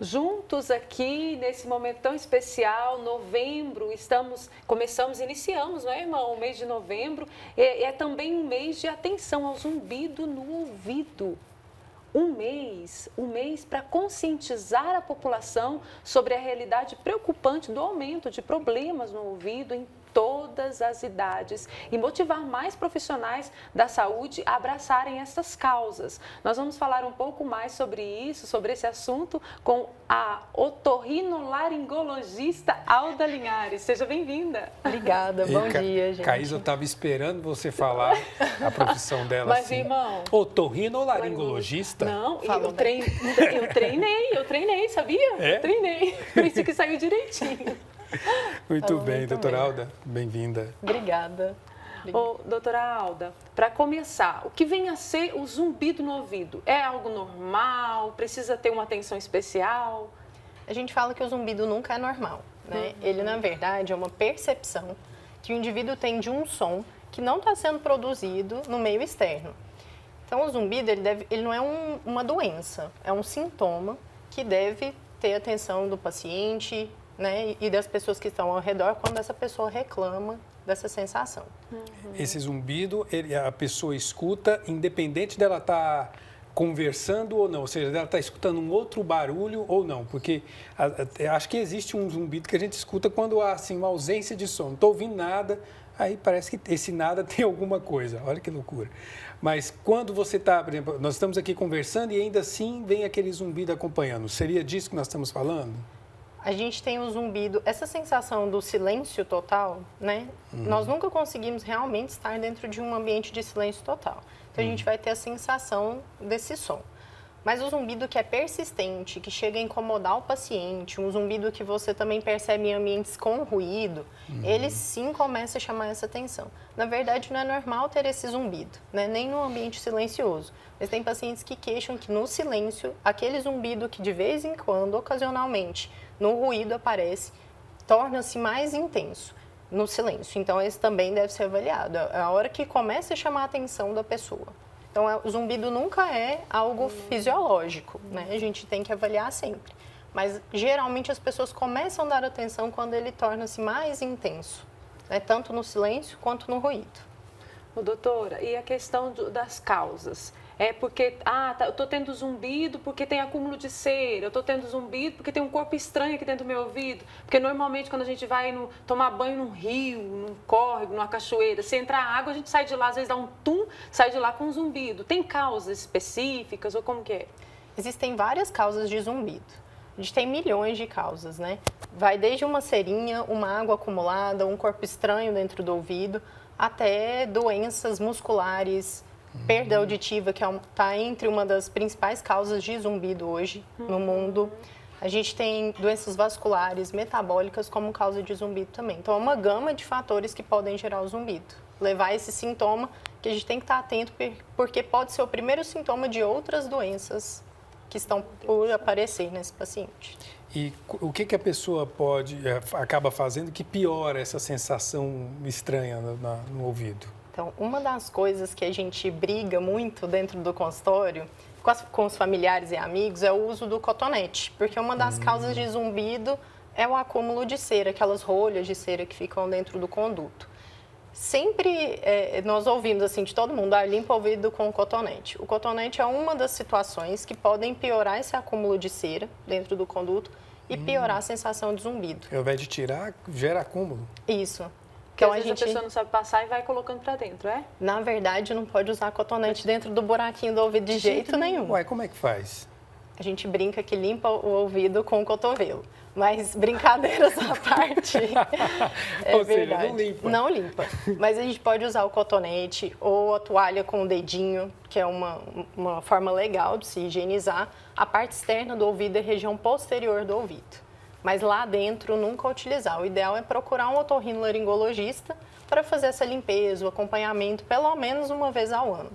juntos aqui nesse momento tão especial, novembro, iniciamos, não é, irmão? O mês de novembro é também um mês de atenção ao zumbido no ouvido. Um mês para conscientizar a população sobre a realidade preocupante do aumento de problemas no ouvido em todas as idades e motivar mais profissionais da saúde a abraçarem essas causas. Nós vamos falar um pouco mais sobre isso, sobre esse assunto, com a otorrinolaringologista Alda Linhares. Seja bem-vinda. Obrigada, bom dia, gente. Caísa, eu estava esperando você falar a profissão dela. Mas, assim. Irmão... Otorrinolaringologista? Não, eu treinei, sabia? É? Treinei, por isso que saiu direitinho. Muito bem, doutora Alda, bem-vinda. Obrigada. Ô, doutora Alda, para começar, o que vem a ser o zumbido no ouvido? É algo normal? Precisa ter uma atenção especial? A gente fala que o zumbido nunca é normal, né? Ele, na verdade, é uma percepção que o indivíduo tem de um som que não está sendo produzido no meio externo. Então, o zumbido, ele não é uma doença, é um sintoma que deve ter atenção do paciente, né, e das pessoas que estão ao redor quando essa pessoa reclama dessa sensação. Esse zumbido, a pessoa escuta, independente dela estar conversando ou não, ou seja, dela estar escutando um outro barulho ou não, porque acho que existe um zumbido que a gente escuta quando há assim, uma ausência de som, não estou ouvindo nada, aí parece que esse nada tem alguma coisa, olha que loucura. Mas quando você está, por exemplo, nós estamos aqui conversando e ainda assim vem aquele zumbido acompanhando, seria disso que nós estamos falando? A gente tem o zumbido, essa sensação do silêncio total, né? Nós nunca conseguimos realmente estar dentro de um ambiente de silêncio total. Então, a gente vai ter a sensação desse som. Mas o zumbido que é persistente, que chega a incomodar o paciente, um zumbido que você também percebe em ambientes com ruído, ele sim começa a chamar essa atenção. Na verdade, não é normal ter esse zumbido, né? Nem no ambiente silencioso. Mas tem pacientes que queixam que no silêncio, aquele zumbido que de vez em quando, ocasionalmente, no ruído aparece, torna-se mais intenso no silêncio. Então, esse também deve ser avaliado. É a hora que começa a chamar a atenção da pessoa. Então, o zumbido nunca é algo fisiológico, né? A gente tem que avaliar sempre. Mas, geralmente, as pessoas começam a dar atenção quando ele torna-se mais intenso, né? Tanto no silêncio quanto no ruído. Doutora, e a questão das causas? É porque, eu estou tendo zumbido porque tem acúmulo de cera, eu estou tendo zumbido porque tem um corpo estranho aqui dentro do meu ouvido. Porque normalmente quando a gente vai tomar banho num rio, num córrego, numa cachoeira, se entrar água, a gente sai de lá, às vezes dá um tum, sai de lá com um zumbido. Tem causas específicas ou como que é? Existem várias causas de zumbido. A gente tem milhões de causas, né? Vai desde uma cerinha, uma água acumulada, um corpo estranho dentro do ouvido, até doenças musculares, perda auditiva, que está entre uma das principais causas de zumbido hoje no mundo. A gente tem doenças vasculares, metabólicas como causa de zumbido também. Então, é uma gama de fatores que podem gerar o zumbido. Levar esse sintoma que a gente tem que estar atento, porque pode ser o primeiro sintoma de outras doenças que estão por aparecer nesse paciente. E o que a pessoa acaba fazendo que piora essa sensação estranha no ouvido? Então, uma das coisas que a gente briga muito dentro do consultório, com os familiares e amigos, é o uso do cotonete. Porque uma das causas de zumbido é o acúmulo de cera, aquelas rolhas de cera que ficam dentro do conduto. Sempre nós ouvimos assim de todo mundo, limpa o ouvido com cotonete. O cotonete é uma das situações que podem piorar esse acúmulo de cera dentro do conduto e piorar a sensação de zumbido. Ao invés de tirar, gera acúmulo. Isso. Então, a pessoa não sabe passar e vai colocando para dentro, é? Na verdade, não pode usar cotonete dentro do buraquinho do ouvido de jeito nenhum. Ué, como é que faz? A gente brinca que limpa o ouvido com o cotovelo. Mas brincadeiras à parte, Ou seja, não limpa. Não limpa. Mas a gente pode usar o cotonete ou a toalha com o dedinho, que é uma forma legal de se higienizar. A parte externa do ouvido é a região posterior do ouvido. Mas lá dentro, nunca utilizar. O ideal é procurar um otorrinolaringologista para fazer essa limpeza, o acompanhamento, pelo menos uma vez ao ano.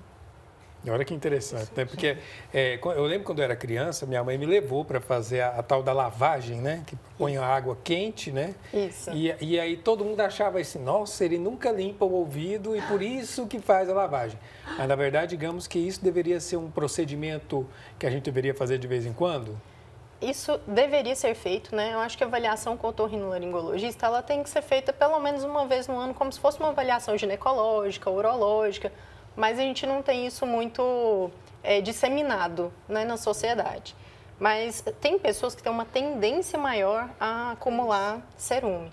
Olha que interessante, né? Porque eu lembro quando eu era criança, minha mãe me levou para fazer a tal da lavagem, né? Que põe a água quente, né? Isso. E aí todo mundo achava assim, nossa, ele nunca limpa o ouvido e por isso que faz a lavagem. Mas, na verdade, digamos que isso deveria ser um procedimento que a gente deveria fazer de vez em quando? Isso deveria ser feito, né? Eu acho que a avaliação com o otorrinolaringologista, ela tem que ser feita pelo menos uma vez no ano, como se fosse uma avaliação ginecológica, urológica, mas a gente não tem isso muito disseminado, né, na sociedade. Mas tem pessoas que têm uma tendência maior a acumular cerume.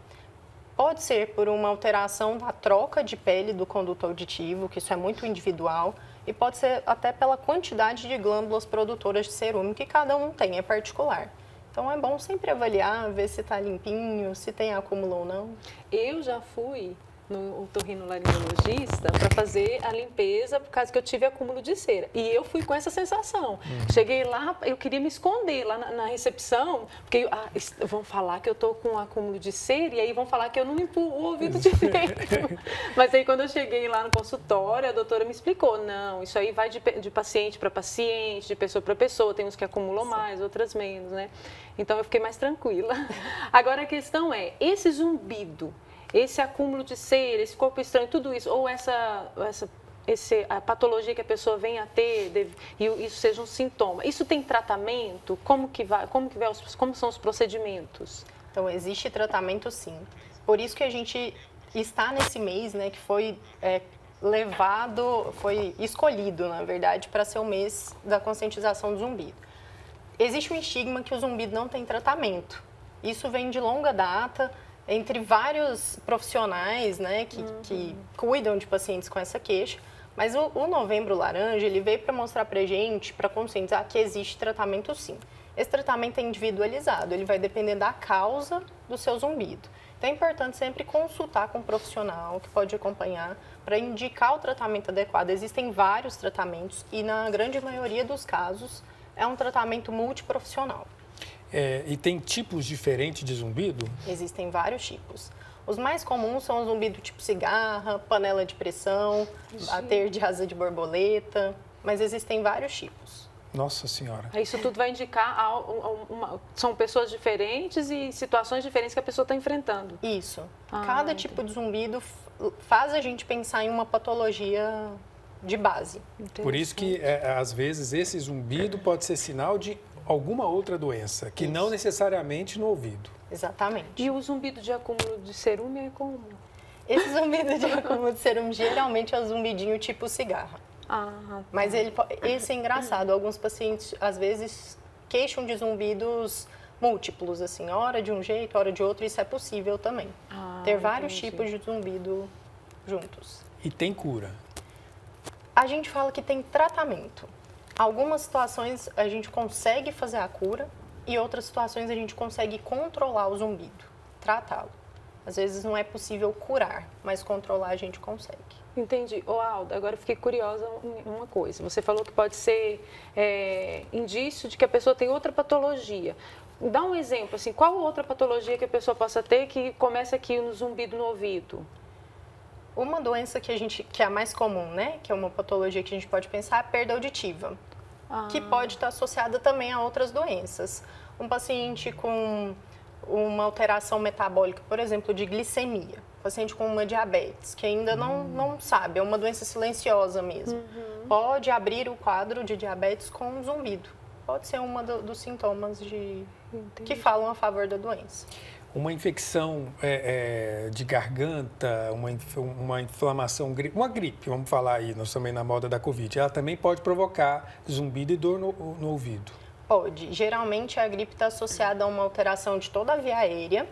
Pode ser por uma alteração da troca de pele do conduto auditivo, que isso é muito individual, e pode ser até pela quantidade de glândulas produtoras de cerume que cada um tem, é particular. Então é bom sempre avaliar, ver se está limpinho, se tem acúmulo ou não. Eu já fui no otorrinolaringologista para fazer a limpeza por causa que eu tive acúmulo de cera. E eu fui com essa sensação. Cheguei lá, eu queria me esconder lá na recepção, porque vão falar que eu estou com acúmulo de cera e aí vão falar que eu não limpo o ouvido direito. Mas aí quando eu cheguei lá no consultório, a doutora me explicou, não, isso aí vai de paciente para paciente, de pessoa para pessoa, tem uns que acumulam mais, outras menos, né? Então eu fiquei mais tranquila. Agora a questão é, esse zumbido, esse acúmulo de cera, esse corpo estranho, tudo isso, ou a patologia que a pessoa vem a ter, e isso seja um sintoma, isso tem tratamento? Como são os procedimentos? Então, existe tratamento sim. Por isso que a gente está nesse mês, né, que foi foi escolhido, na verdade, para ser o mês da conscientização do zumbido. Existe um estigma que o zumbido não tem tratamento. Isso vem de longa data, entre vários profissionais, né, que cuidam de pacientes com essa queixa, mas o Novembro Laranja, ele veio para mostrar para a gente, para conscientizar que existe tratamento sim. Esse tratamento é individualizado, ele vai depender da causa do seu zumbido. Então é importante sempre consultar com um profissional que pode acompanhar para indicar o tratamento adequado. Existem vários tratamentos e na grande maioria dos casos é um tratamento multiprofissional. E tem tipos diferentes de zumbido? Existem vários tipos. Os mais comuns são o zumbido tipo cigarra, panela de pressão, bater de asa de borboleta, mas existem vários tipos. Nossa Senhora. Isso tudo vai indicar, são pessoas diferentes e situações diferentes que a pessoa está enfrentando. Isso. Cada tipo de zumbido faz a gente pensar em uma patologia de base. Por isso que, às vezes, esse zumbido pode ser sinal de alguma outra doença, que não necessariamente no ouvido. Exatamente. E o zumbido de acúmulo de cerume é como? Esse zumbido de acúmulo de cerume geralmente é o zumbidinho tipo cigarra. Mas esse é engraçado. Alguns pacientes, às vezes, queixam de zumbidos múltiplos, assim, hora de um jeito, hora de outro, isso é possível também. Ter vários tipos de zumbido juntos. E tem cura? A gente fala que tem tratamento. Algumas situações a gente consegue fazer a cura e outras situações a gente consegue controlar o zumbido, tratá-lo. Às vezes não é possível curar, mas controlar a gente consegue. Entendi. Alda, agora eu fiquei curiosa em uma coisa. Você falou que pode ser indício de que a pessoa tem outra patologia. Dá um exemplo, assim, qual outra patologia que a pessoa possa ter que começa aqui no zumbido no ouvido? Uma doença que é a mais comum, né, que é uma patologia que a gente pode pensar, é a perda auditiva, que pode estar associada também a outras doenças. Um paciente com uma alteração metabólica, por exemplo, de glicemia, paciente com uma diabetes, que ainda não sabe, é uma doença silenciosa mesmo, pode abrir o quadro de diabetes com zumbido. Pode ser uma dos sintomas que falam a favor da doença. Uma infecção de garganta, uma inflamação, uma gripe, vamos falar aí, nós também na moda da Covid, ela também pode provocar zumbido e dor no ouvido? Pode. Geralmente a gripe está associada a uma alteração de toda a via aérea,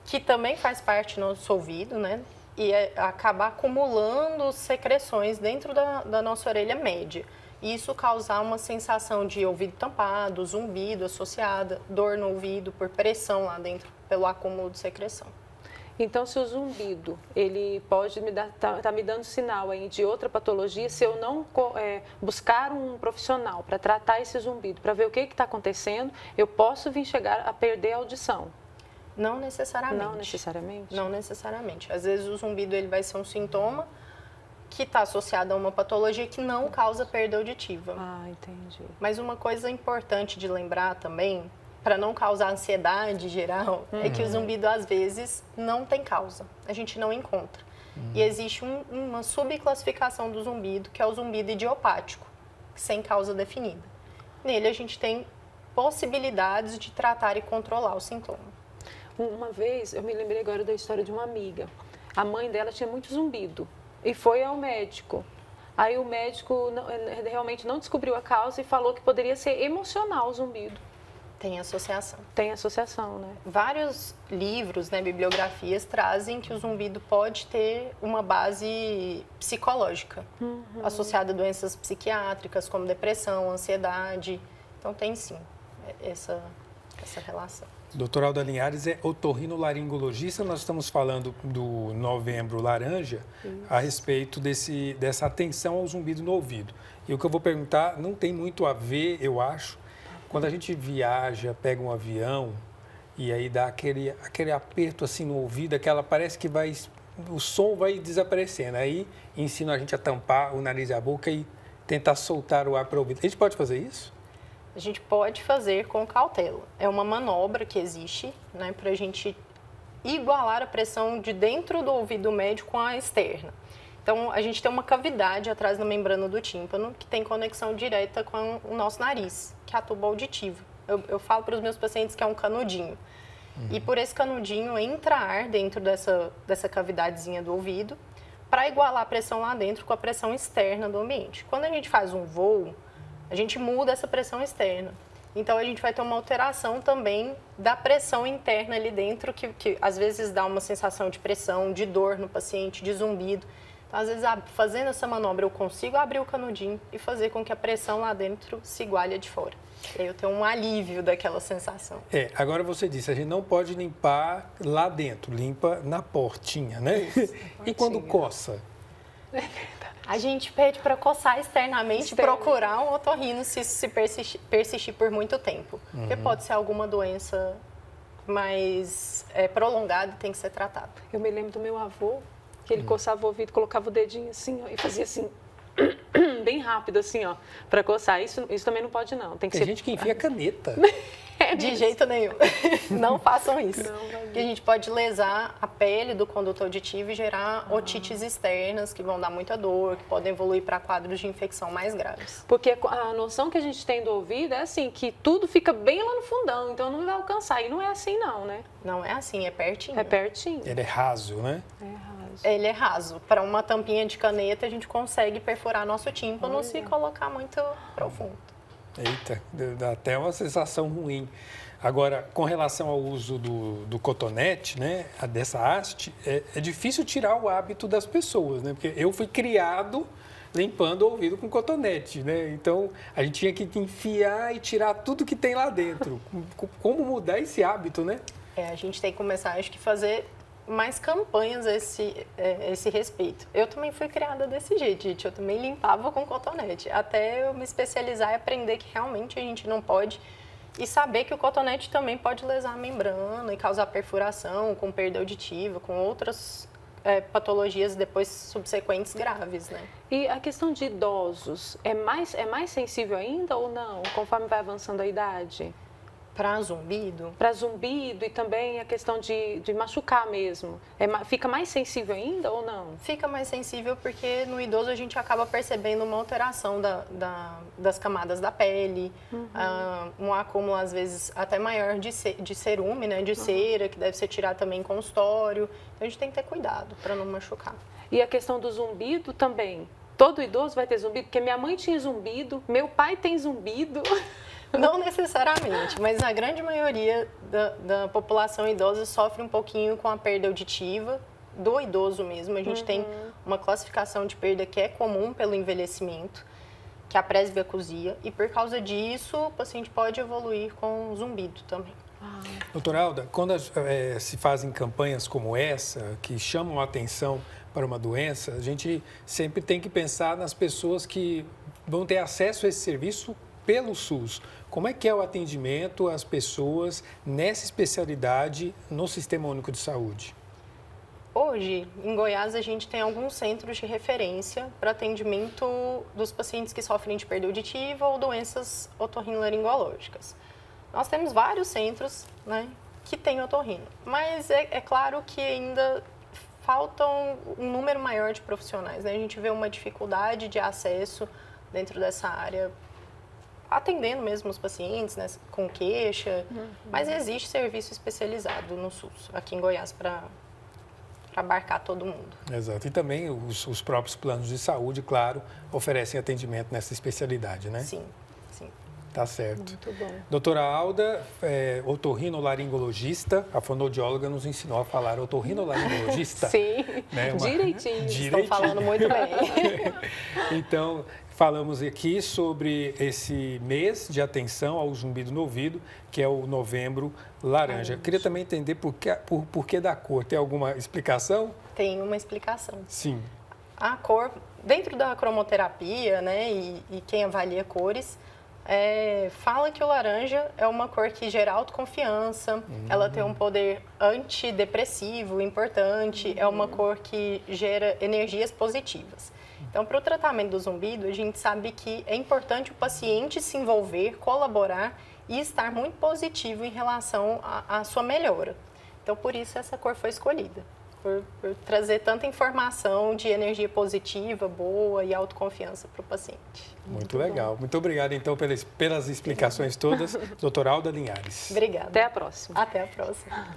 que também faz parte do nosso ouvido, né? E acaba acumulando secreções dentro da nossa orelha média. E isso causar uma sensação de ouvido tampado, zumbido associada, dor no ouvido por pressão lá dentro, pelo acúmulo de secreção. Então, se o zumbido, ele pode tá me dando sinal aí de outra patologia, se eu não buscar um profissional para tratar esse zumbido, para ver o que está acontecendo, eu posso chegar a perder a audição? Não necessariamente. Não necessariamente? Não necessariamente. Às vezes o zumbido ele vai ser um sintoma que está associado a uma patologia que não causa perda auditiva. Entendi. Mas uma coisa importante de lembrar também, para não causar ansiedade geral, é que o zumbido às vezes não tem causa, a gente não encontra. E existe uma subclassificação do zumbido, que é o zumbido idiopático, sem causa definida. Nele a gente tem possibilidades de tratar e controlar o sintoma. Uma vez, eu me lembrei agora da história de uma amiga. A mãe dela tinha muito zumbido e foi ao médico. Aí o médico realmente não descobriu a causa e falou que poderia ser emocional o zumbido. Tem associação. Tem associação, né? Vários livros, né, bibliografias, trazem que o zumbido pode ter uma base psicológica, associada a doenças psiquiátricas, como depressão, ansiedade. Então, tem sim essa relação. Doutor Alda Linhares é otorrinolaringologista. Nós estamos falando do Novembro Laranja a respeito dessa atenção ao zumbido no ouvido. E o que eu vou perguntar não tem muito a ver, eu acho, quando a gente viaja, pega um avião e aí dá aquele aperto assim no ouvido, parece que o som vai desaparecendo. Aí ensina a gente a tampar o nariz e a boca e tentar soltar o ar para o ouvido. A gente pode fazer isso? A gente pode fazer com cautela. É uma manobra que existe, né, para a gente igualar a pressão de dentro do ouvido médio com a externa. Então, a gente tem uma cavidade atrás da membrana do tímpano que tem conexão direta com o nosso nariz, que é a tuba auditiva. Eu falo para os meus pacientes que é um canudinho. E por esse canudinho entra ar dentro dessa cavidadezinha do ouvido para igualar a pressão lá dentro com a pressão externa do ambiente. Quando a gente faz um voo, a gente muda essa pressão externa. Então, a gente vai ter uma alteração também da pressão interna ali dentro, que às vezes dá uma sensação de pressão, de dor no paciente, de zumbido. Então, às vezes, fazendo essa manobra, eu consigo abrir o canudinho e fazer com que a pressão lá dentro se iguale a de fora. E aí eu tenho um alívio daquela sensação. Agora você disse, a gente não pode limpar lá dentro, limpa na portinha, né? Isso, e quando coça? A gente pede para coçar externamente e procurar um otorrino se isso persistir por muito tempo. Porque pode ser alguma doença mais prolongada e tem que ser tratada. Eu me lembro do meu avô, que ele coçava o ouvido, colocava o dedinho assim, ó, e fazia assim, bem rápido assim, ó, para coçar. Isso também não pode não. Tem gente que enfia caneta. De jeito nenhum. Não façam isso. Porque a gente pode lesar a pele do conduto auditivo e gerar otites externas, que vão dar muita dor, que podem evoluir para quadros de infecção mais graves. Porque a noção que a gente tem do ouvido é assim, que tudo fica bem lá no fundão, então não vai alcançar. E não é assim não, né? Não é assim, é pertinho. É pertinho. Ele é raso, né? É raso. Ele é raso. Para uma tampinha de caneta, a gente consegue perfurar nosso tímpano se colocar muito profundo. Eita, dá até uma sensação ruim. Agora, com relação ao uso do cotonete, né, dessa haste, é difícil tirar o hábito das pessoas, né? Porque eu fui criado limpando o ouvido com cotonete, né? Então, a gente tinha que enfiar e tirar tudo que tem lá dentro. Como mudar esse hábito, né? A gente tem que começar, acho que, fazer mais campanhas a esse respeito. Eu também fui criada desse jeito, gente. Eu também limpava com cotonete, até eu me especializar e aprender que realmente a gente não pode, e saber que o cotonete também pode lesar a membrana e causar perfuração, com perda auditiva, com outras patologias depois subsequentes graves, né? E a questão de idosos, é mais sensível ainda ou não, conforme vai avançando a idade? Para zumbido? Para zumbido e também a questão de machucar mesmo. Fica mais sensível ainda ou não? Fica mais sensível porque no idoso a gente acaba percebendo uma alteração das camadas da pele, um acúmulo às vezes até maior de cerume, né, de cera, que deve ser tirado também em consultório. Então a gente tem que ter cuidado para não machucar. E a questão do zumbido também? Todo idoso vai ter zumbido? Porque minha mãe tinha zumbido, meu pai tem zumbido. Não necessariamente, mas a grande maioria da população idosa sofre um pouquinho com a perda auditiva do idoso mesmo. A gente tem uma classificação de perda que é comum pelo envelhecimento, que é a presbiacusia, e por causa disso o paciente pode evoluir com zumbido também. Doutora Alda, quando se fazem campanhas como essa, que chamam a atenção para uma doença, a gente sempre tem que pensar nas pessoas que vão ter acesso a esse serviço pelo SUS. Como é que é o atendimento às pessoas nessa especialidade no Sistema Único de Saúde? Hoje, em Goiás, a gente tem alguns centros de referência para atendimento dos pacientes que sofrem de perda auditiva ou doenças otorrinolaringológicas. Nós temos vários centros, né, que têm otorrino, mas é claro que ainda faltam um número maior de profissionais, né? A gente vê uma dificuldade de acesso dentro dessa área atendendo mesmo os pacientes, né, com queixa, mas existe serviço especializado no SUS, aqui em Goiás, para abarcar todo mundo. Exato. E também os próprios planos de saúde, claro, oferecem atendimento nessa especialidade, né? Sim, sim. Tá certo. Muito bom. Doutora Alda, otorrinolaringologista, a fonoaudióloga nos ensinou a falar otorrinolaringologista. Sim, né? direitinho. Estão falando muito bem. Então, falamos aqui sobre esse mês de atenção ao zumbido no ouvido, que é o Novembro Laranja. Queria também entender por que da cor. Tem alguma explicação? Tem uma explicação. Sim. A cor, dentro da cromoterapia, né, e quem avalia cores, fala que o laranja é uma cor que gera autoconfiança, ela tem um poder antidepressivo importante, é uma cor que gera energias positivas. Então, para o tratamento do zumbido, a gente sabe que é importante o paciente se envolver, colaborar e estar muito positivo em relação à sua melhora. Então, por isso essa cor foi escolhida. Por trazer tanta informação de energia positiva, boa e autoconfiança para o paciente. Muito legal. Muito obrigado, então, pelas explicações todas, doutora Alda Linhares. Obrigada. Até a próxima. Até a próxima.